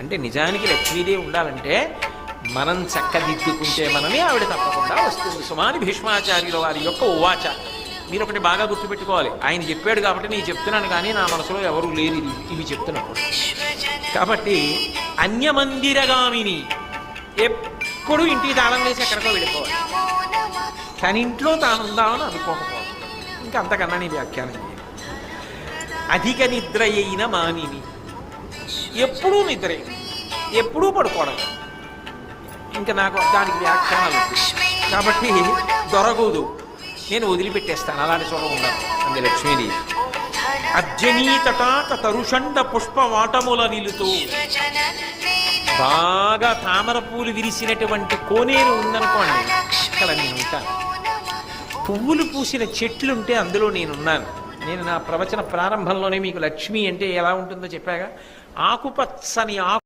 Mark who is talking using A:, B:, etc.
A: అంటే నిజానికి లక్ష్మీదేవి ఉండాలంటే మనం చక్కదిద్దుకుంటే మనమే ఆవిడ తప్పకుండా వస్తుంది. సుమాని భీష్మాచార్యుల వారి యొక్క ఉవాచ. మీరు ఒకటి బాగా గుర్తుపెట్టుకోవాలి, ఆయన చెప్పాడు కాబట్టి నేను చెప్తున్నాను, కానీ నా మనసులో ఎవరు లేరు ఇవి చెప్తున్నప్పుడు. కాబట్టి అన్యమందిరగామిని, ఎప్పుడు ఇంటికి తాళం వేసి ఎక్కడికో వెళ్ళిపోవాలి, కానీ ఇంట్లో తానుందామని అనుకోకపోవాలి. ఇంకా అంతకన్నా నీ వ్యాఖ్యానం చేయాలి. అధిక నిద్ర అయిన మానిని, ఎప్పుడూ నిద్రే, ఎప్పుడూ పడుకోవడం. ఇంకా నాకు దానికి వ్యాఖ్యానాలు కాబట్టి దొరకదు, నేను వదిలిపెట్టేస్తాను, అలాంటి చోట ఉన్నాను అంది లక్ష్మీదేవి. అర్జనీతటాక తరుషండ పుష్పవాటముల నిలుతూ, బాగా తామర పూలు విరిసినటువంటి కోనేరు ఉందనుకోండి, అక్కడ నేను ఉంటాను. పువ్వులు పూసిన చెట్లుంటే అందులో నేనున్నాను. నేను నా ప్రవచన ప్రారంభంలోనే మీకు లక్ష్మి అంటే ఎలా ఉంటుందో చెప్పాగా, ఆకుపచ్చని ఆకు